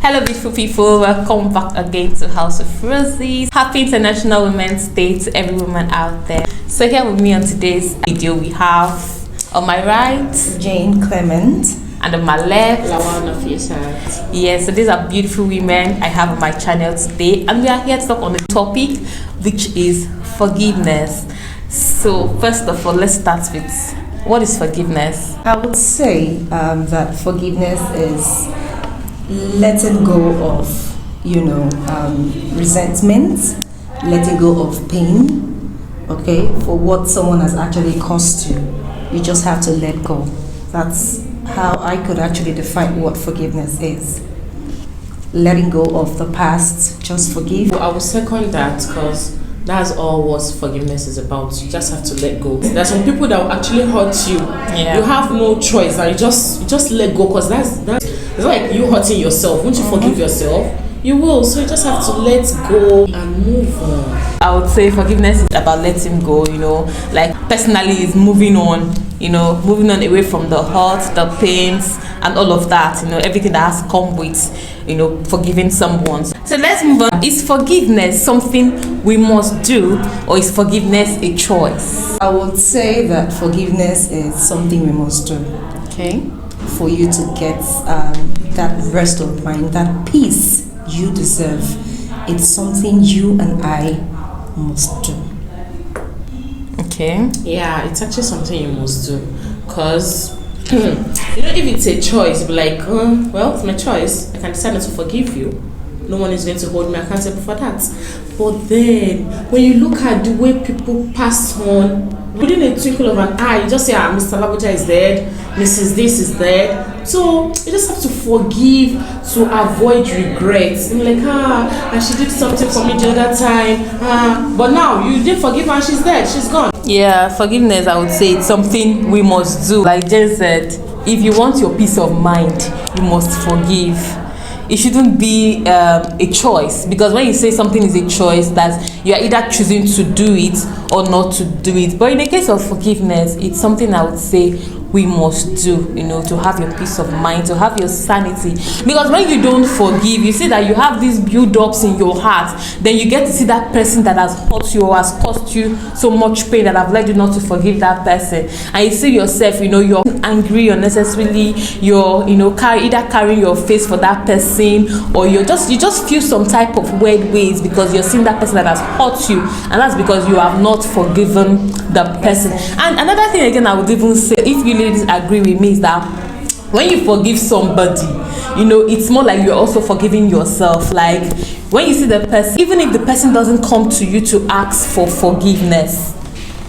Hello beautiful people, welcome back again to House of Roses. Happy International Women's Day to every woman out there. So here with me on today's video we have, on my right, Jane Clement, and on my left, Lawana Fiesat. yes, so these are beautiful women I have on my channel today, and we are here to talk on the topic which is forgiveness. So first of all, let's start with, what is forgiveness? I would say that forgiveness is letting go of, resentment, letting go of pain, okay, for what someone has actually cost you. You just have to let go. That's how I could actually define what forgiveness is. Letting go of the past, just forgive. Well, I would second that because that's all what forgiveness is about. You just have to let go. There are some people that will actually hurt you. Yeah. You have no choice, and you just let go because that's it's like you hurting yourself. Won't you forgive yourself? You will. So you just have to let go and move on. I would say forgiveness is about letting go, like personally is moving on, moving on away from the hurt, the pains, and all of that, everything that has come with, forgiving someone. So let's move on. Is forgiveness something we must do, or is forgiveness a choice? I would say that forgiveness is something we must do. Okay. For you to get that rest of mind, that peace you deserve. It's something you and I must do. Okay. Yeah, it's actually something you must do because if it's a choice, be like, well, it's my choice. I can decide not to forgive you. No one is going to hold me accountable for that. But then, when you look at the way people pass on, within a twinkle of an eye, you just say, Mr. Labuja is dead, Mrs. This is dead. So, you just have to forgive to avoid regrets. And like, and she did something for me the other time. But now, you didn't forgive her and she's dead, she's gone. Yeah, forgiveness, I would say it's something we must do. Like Jen said, if you want your peace of mind, you must forgive. It shouldn't be a choice, because when you say something is a choice, that you are either choosing to do it or not to do it. But in the case of forgiveness, it's something I would say we must do, to have your peace of mind, to have your sanity. Because when you don't forgive, you see that you have these build-ups in your heart, then you get to see that person that has hurt you or has caused you so much pain that have led you not to forgive that person. And you see yourself, you're angry unnecessarily, you're, either carrying your face for that person, or you just feel some type of weird ways because you're seeing that person that has hurt you, and that's because you have not forgiven the person. And another thing again, I would even say, if you ladies agree with me, is that when you forgive somebody, it's more like you're also forgiving yourself. Like when you see the person, even if the person doesn't come to you to ask for forgiveness,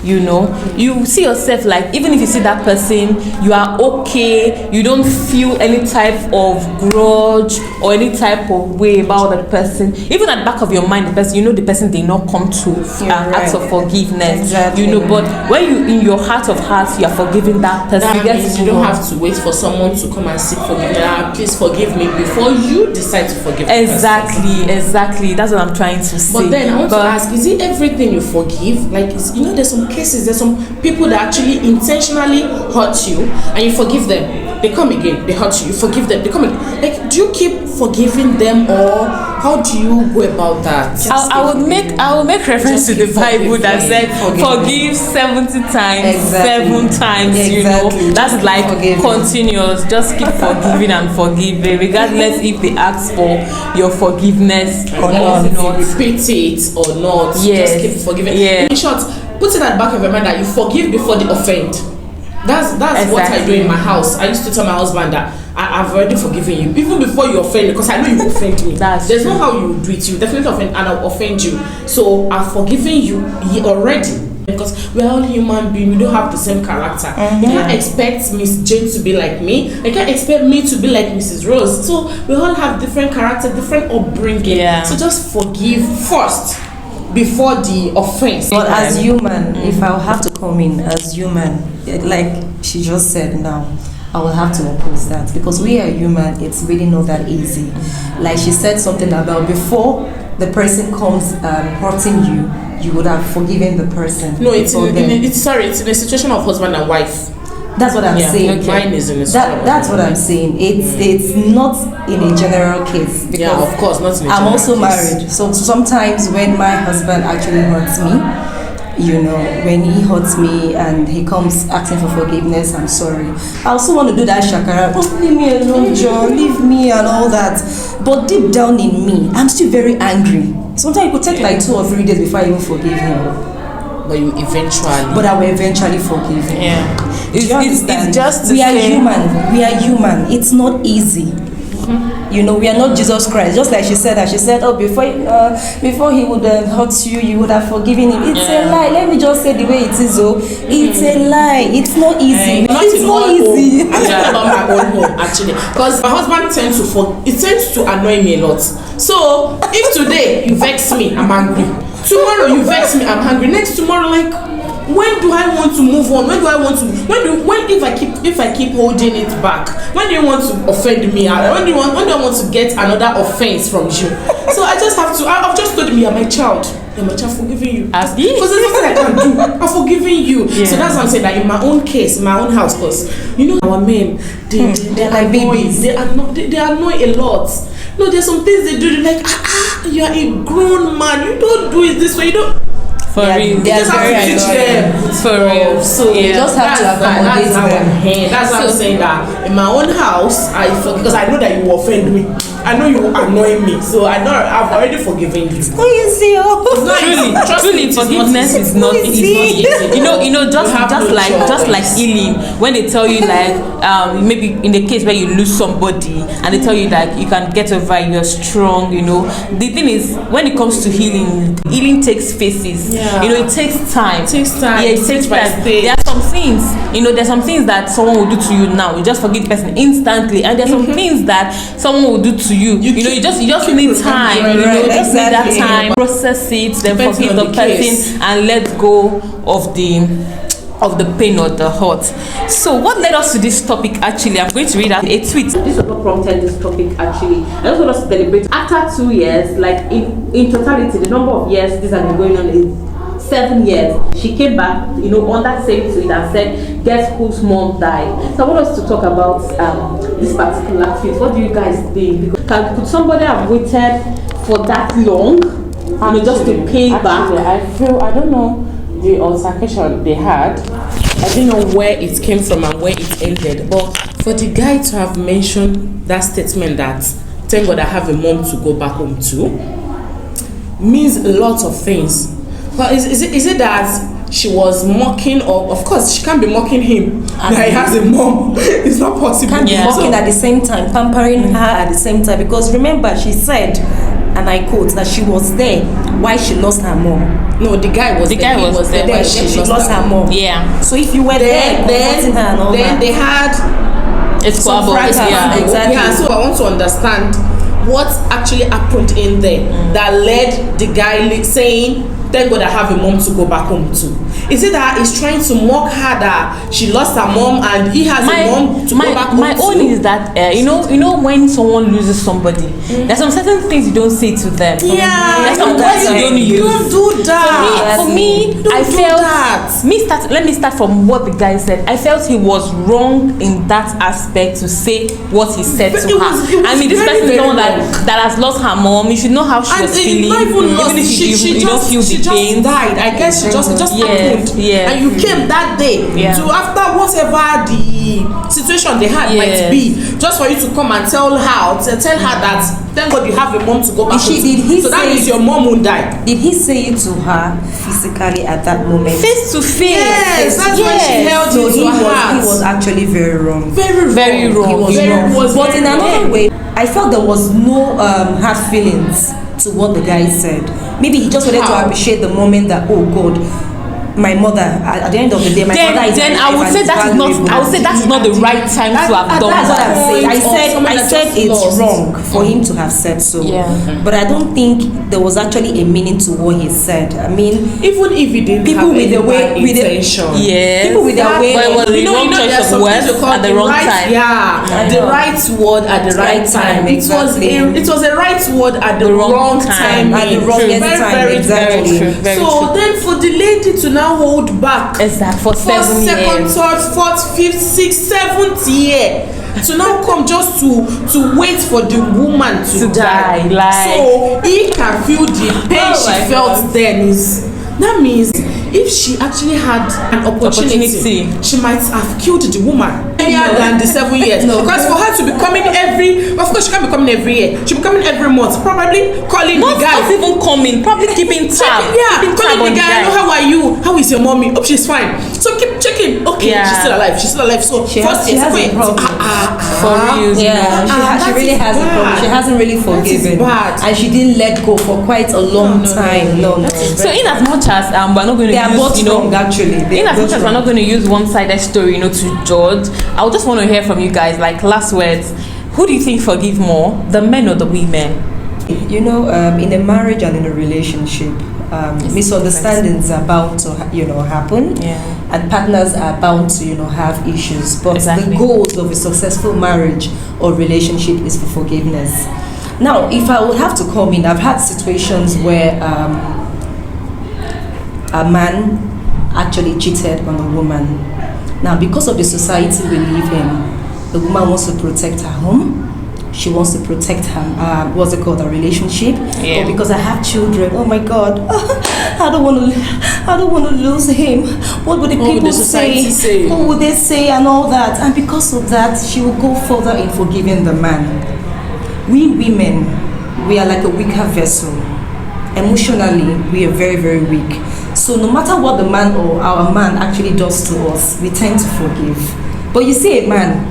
you see yourself, like even if you see that person, you are okay, you don't feel any type of grudge or any type of way about the person. Even at the back of your mind, the person did not come to ask for forgiveness. Exactly. But when you, in your heart of hearts, you are forgiving that person. That means you don't have to wait for someone to come and seek forgiveness. Please forgive me, before you decide to forgive the person. Exactly. That's what I'm trying to say. But then I want to ask, is it everything you forgive? Like, there's some cases, there's some people that actually intentionally hurt you and you forgive them. They come again, they hurt you, you forgive them, they come again. Like, do you keep forgiving them, or how do you go about that? I will make reference to the Bible that said forgive 70 times, Exactly. 7 times. Exactly. That's like continuous. Just keep forgiving and forgiving, regardless if they ask for your forgiveness or not. Repeat it or not. Yes. Just keep forgiving. Yeah. In short, put it at the back of your mind that you forgive before they offend. That's Exactly. what I do in my house. I used to tell my husband that I've already forgiven you, even before you offend me, because I know you offend me. There's no how you do it. You definitely offend, and I'll offend you. So I've forgiven you already. Because we're all human beings, we don't have the same character. You can't expect Miss Jane to be like me. You can't expect me to be like Mrs. Rose. So we all have different character, different upbringing. Yeah. So just forgive first before the offense. But as human, if I'll have to come in as human, like she just said now, I will have to oppose that, because we are human. It's really not that easy. Like she said something about before the person comes hurting you, you would have forgiven the person. No, it's in a situation of husband and wife. That's what I'm saying. Mine is in a That's what I'm saying. It's not in a general case, because yeah, of course, not in a I'm general also case. married. So sometimes when my husband actually hurts me, when he hurts me and he comes asking for forgiveness, I'm sorry. I also want to do that shakara, leave me alone, John, leave me and all that. But deep down in me, I'm still very angry. Sometimes it could take like 2 or 3 days before I even forgive him. But you eventually. But I will eventually forgive him. Yeah. It's just we are human. We are human. It's not easy. We are not Jesus Christ. Just like she said, oh, before he would hurt you, you would have forgiven him. It's a lie. Let me just say the way it is. Oh, it's a lie. It's not easy. It's not easy. I'm talking about my own home actually, because my husband tends to annoy me a lot. So if today you vex me, I'm angry. Tomorrow you vex me, I'm angry. Next tomorrow, like, when do I want to move on? When if I keep holding it back? When do you want to offend me? When do I want to get another offense from you? So I just have to. I've just told him, you're my child. You're my child, forgiving you. Because there's nothing I can do. I'm forgiving you. Yeah. So that's what I'm saying. That in my own case, in my own house, because our men, they're like babies. They annoy a lot. No, there's some things they do. They're like, you are a grown man. You don't do it this way. You don't. For real. You just have to teach them. For real. So you just have to accommodate them. That's how I'm saying that in my own house, because I know that you will offend me. I know you will annoy me. So I've already forgiven you. It's not easy. Truly, forgiveness is not easy. Just like healing. When they tell you maybe in the case where you lose somebody and they tell you that you can get over it, you're strong. The thing is, when it comes to healing takes phases. Yeah. It takes time. It takes time. Yeah, it takes time. There are some things. There's some things that someone will do to you now. You just forgive the person instantly, and there's some things that someone will do to you. You just need time. You just need that time. Process it, then forgive the person and let go of the pain or the hurt. So what led us to this topic actually? I'm going to read out a tweet. This was what prompted this topic actually. I just want us to celebrate. After 2 years, like in totality, the number of years this has been going on is 7 years. She came back, on that same tweet and said, guess whose mom died? So I want us to talk about this particular tweet. What do you guys think? Because could somebody have waited for that long, just to pay back? I don't know the altercation they had. I don't know where it came from and where it ended. But for the guy to have mentioned that statement that thank God I have a mom to go back home to means a lot of things. But is it that she was mocking, or of course she can't be mocking him that he has a mom? It's not possible. Can't be mocking at the same time, pampering her at the same time, because remember she said, and I quote, that she was there why she lost her mom. No, the guy was there why she lost her mom. Yeah. So if you were there comforting her and all then that, they had squabble. Exactly. Yeah, so I want to understand what actually happened in there that led the guy saying, thank God I have a mom to go back home to. Is it that he's trying to mock her that she lost her mom and he has a mom to go back home to? My own is that when someone loses somebody, there's some certain things you don't say to them. Yeah, there's some words you don't use. Don't do that. For me, I felt let me start from what the guy said. I felt he was wrong in that aspect to say what he said to her. I mean, this person is someone that has lost her mom. You should know how she was feeling. Even if you don't feel the pain. She just died. I guess she just happened. Yeah. And you came that day to, after whatever the situation they had might be, just for you to come and tell her that thank God you have a mom to go back to. So that means your mom won't die. Did he say it to her physically at that moment? Face to face. Yes, that's why she held so it to her heart. He was actually very wrong. Very wrong. He was wrong. But in another way, way, I felt there was no hard feelings to what the guy said. Maybe he just wanted to appreciate the moment that, oh God, my mother, at the end of the day, mother is then I would say that is not the right time to have done that's that. what I'm saying. I said it's wrong for him to have said so. Yeah. But I don't think there was actually a meaning to what he said. I mean, even if he didn't people have with the way intention. People with their way. But it was the wrong choice of words at the wrong time. Yeah, the right word at the right time. It was a right word at the wrong time. At the wrong time. Very Exactly. true. So then for the lady to now now hold back. Exactly, for 7 years. Second, third, fourth, fifth, sixth, seventh year. To now come just to wait for the woman to die. Like, so he can feel the pain she felt then. That means if she actually had an opportunity, she might have killed the woman earlier than the 7 years. Because for her to be coming of course she can't be coming every year. She'll be coming every month, probably calling the guy. Not even coming, probably keeping tab. Calling the guy. How are you? How is your mommy? Hope she's fine. So keep checking. Okay, she's still alive. She's still alive. So she has a problem. For real. She really has a problem. She hasn't really forgiven, and she didn't let go for quite a long time. No. So in as much as we're not going to they are both wrong, actually. In as much as we're not going to use one-sided story, to judge, I would just want to hear from you guys, like last words. Who do you think forgive more, the men or the women? In a marriage and in a relationship, misunderstandings are bound to happen, and partners are bound to have issues. But the goals of a successful marriage or relationship is for forgiveness. Now, if I would have to come in, I've had situations where a man actually cheated on a woman. Now, because of the society we live in, the woman wants to protect her home. She wants to protect her, a relationship. Or because I have children, oh my God, I don't want to lose him. What would the people say? What would they say and all that? And because of that, she will go further in forgiving the man. We women, we are like a weaker vessel. Emotionally, we are very, very weak. So no matter what the man or our man actually does to us, we tend to forgive. But you see a man,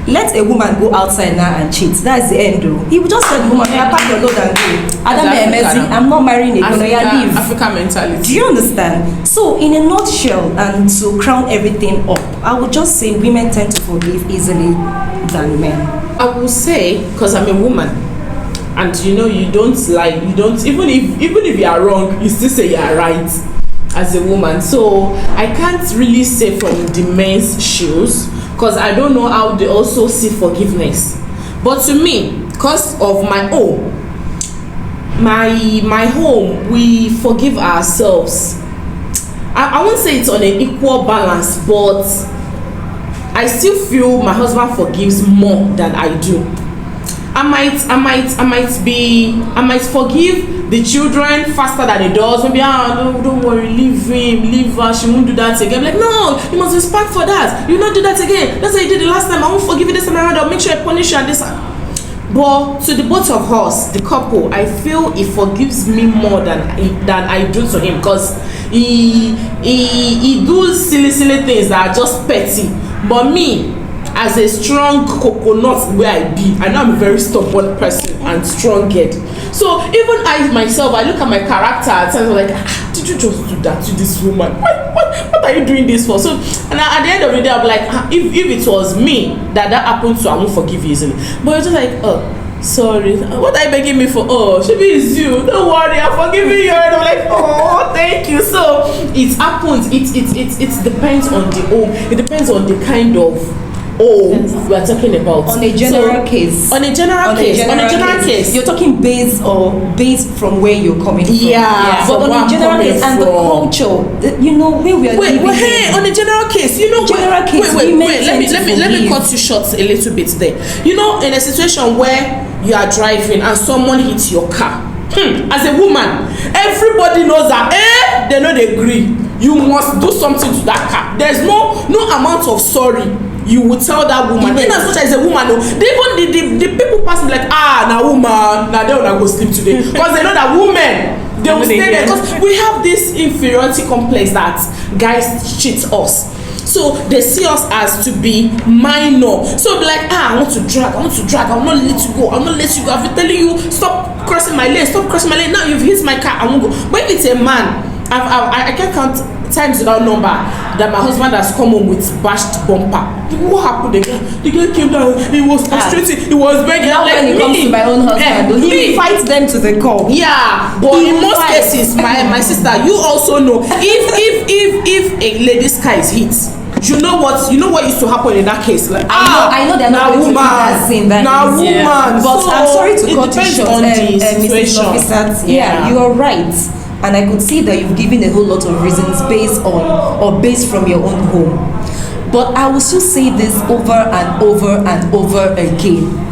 let a woman go outside now and cheat. That's the end though. He will just tell the woman, pack your load and go. I'm not marrying a leave. African mentality. Do you understand? So in a nutshell, and to crown everything up, I would just say women tend to forgive easily than men. I will say, because I'm a woman, and you don't even if you are wrong, you still say you are right as a woman. So I can't really say from the men's shoes, because I don't know how they also see forgiveness. But to me, because of my own, my home, we forgive ourselves. I won't say it's on an equal balance, but I still feel my husband forgives more than I do. I might forgive the children faster than he does. Maybe don't worry, leave him, leave her, she won't do that again. I'm like, no, you must respect for that. You not do that again. That's what you did the last time. I won't forgive you this time around. I'll make sure I punish you and this. But to the both of us, the couple, I feel he forgives me more than I do to him, because he does silly things that are just petty. But me, as a strong coconut where I be, I know I'm a very stubborn person and strong-headed. So even I myself, I look at my character at times, I'm like, did you just do that to this woman? What are you doing this for? So, and at the end of the day, I'm like, if it was me that happened to, I won't forgive you easily. But it's just like, oh, sorry, what are you begging me for? Oh, maybe it's you. Don't worry, I'm forgiving you. And I'm like, oh, thank you. So it happens. It depends on the home. It depends on the kind of we are talking about. On a general case. On a general case. You're talking based from where you're coming from. Yeah. But on a general case and the culture, where we are living. Hey, on a general case, let me cut you short a little bit there. In a situation where you are driving and someone hits your car, as a woman, everybody knows that they know they agree. You must do something to that car. There's no amount of sorry you would tell that woman. In as much as a woman, even the people pass me like, now woman, now they wanna go sleep today, because they know that women, they will stay there, because we have this inferiority complex that guys cheat us. So they see us as to be minor. So be like, I want to drag, I will not let you go, I've been telling you, stop crossing my lane. Now you've hit my car, I won't go. But if it's a man, I can't count times without number that my husband has come home with bashed bumper. What happened again? The guy came down, he was frustrated, he was begging. Now when it comes to my own husband, he fights them to the core. Yeah, but in most cases, my sister, you also know, if a lady's car is hit, you know what used to happen in that case. Like, I know they're not going to do that scene. Now woman. But so I'm sorry to cut you short, Mrs. Officer. Yeah, you are right. and I could see that you've given a whole lot of reasons based on or based from your own home. But I will still say this over and over and over again.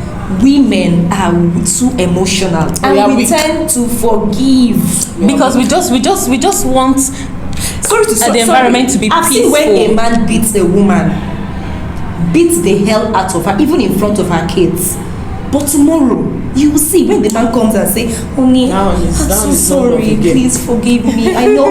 Women are too emotional, and we tend to forgive because we just want the environment to be I've peaceful. seen when a man beats a woman, beats the hell out of her, even in front of her kids. But tomorrow, you will see when the man comes and say, "Honey, I'm so sorry. Please forgive me. I know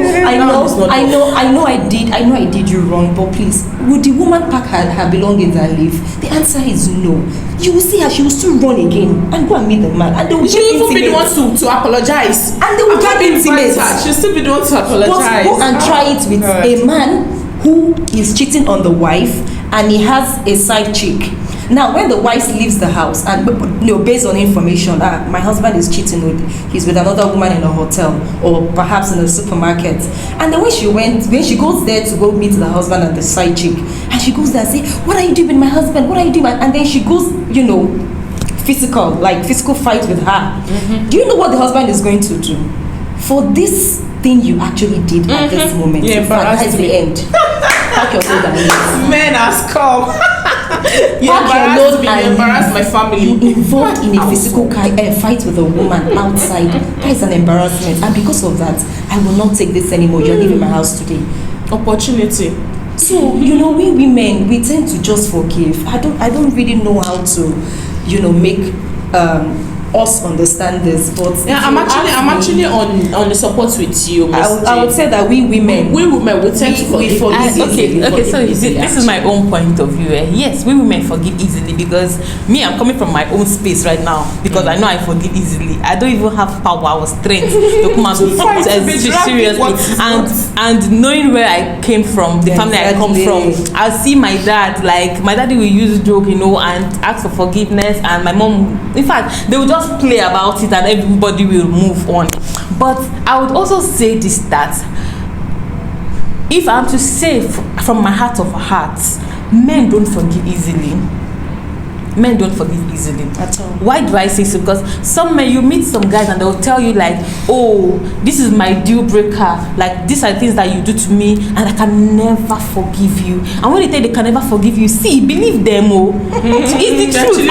I did you wrong. But please, would the woman pack her belongings and leave?" The answer is no. You will see her; she will still run again and go and meet the man, and they will she will even be the one to apologize, and they will get intimate. She'll still be the one to apologize. But go and try it with a man who is cheating on the wife and he has a side chick. Now, when the wife leaves the house, and based on information, my husband is cheating he's with another woman in a hotel or perhaps in a supermarket, and then when she goes there to go meet the husband and the side chick, and she goes there and say, "What are you doing with my husband? What are you doing?" And then she goes, physical fight with her. Do you know what the husband is going to do? For this thing you actually did at this moment, that's the end. Pack your load and leave. Men has come. You embarrass my family. You involved in a physical fight with a woman outside. That is an embarrassment, and because of that, I will not take this anymore. You're leaving my house today. Opportunity. So we women, we tend to just forgive. I don't really know how to, make us understand this, but I'm actually on the support with you. I would say that we women we tend to forgive. Okay, so this is my own point of view. Yes, we women forgive easily because I'm coming from my own space right now, because I know I forgive easily. I don't even have power or strength to come and be seriously, and knowing where I came from, the family I come from, I see my dad, like my daddy will use joke, and ask for forgiveness, and my mom, in fact, they will just play about it and everybody will move on. But I would also say this, that if I'm to say from my heart of hearts, men don't forgive easily. Men don't forgive easily at all. Why do I say so? Because some men, you meet some guys and they'll tell you like, "Oh, this is my deal breaker, like these are things that you do to me and I can never forgive you." And when they tell they can never forgive you, see, believe them. It's the truth.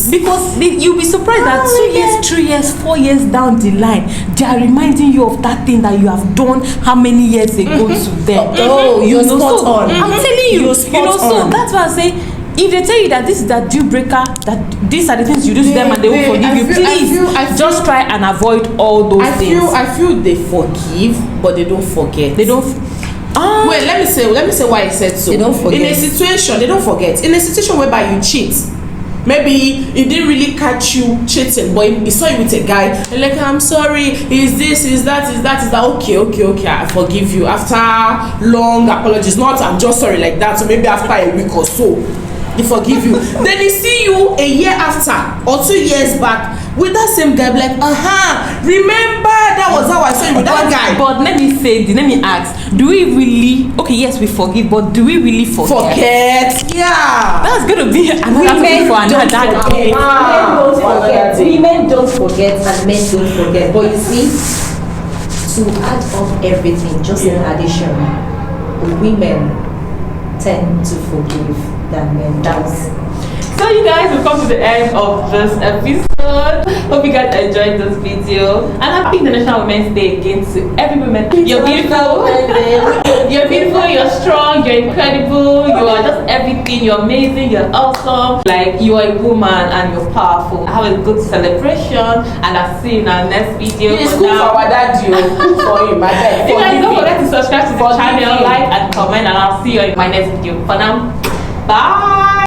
Because you'll be surprised that 2 years, 3 years, 4 years down the line, they are reminding you of that thing that you have done how many years ago to them. You're spot on. I'm telling you, so that's why I say, if they tell you that this is that deal breaker, that these are the things you do to them and they will forgive you, please just try and avoid all those things. I feel they forgive, but they don't forget. They don't. Wait, let me say why I said so. They don't forget. In a situation, they don't forget. In a situation whereby you cheat, maybe he didn't really catch you cheating, but he saw you with a guy, and like, "I'm sorry, is this, is that, is that." Okay, I forgive you. After long apologies, not "I'm just sorry" like that, so maybe after a week or so, they forgive you. Then they see you a year after or 2 years back with that same guy, like, remember that was how I saw you with that guy. But let me ask, do we really, okay, yes, we forgive, but do we really forget? Yeah, that's gonna be another thing for another day. Women don't forget and men don't forget. But you see, to add up everything, just in addition, women tend to forgive than men does. So you guys, we've come to the end of this episode. Hope you guys enjoyed this video. And happy International Women's Day again to every woman. You're beautiful. You're beautiful, you're strong, you're incredible, you are just everything, you're amazing, you're awesome. Like, you are a woman and you're powerful. Have a good celebration, and I'll see you in our next video. It's cool for our dad, cool for you, my dad. You guys don't forget to subscribe to the channel, like and comment, and I'll see you in my next video. For now, bye.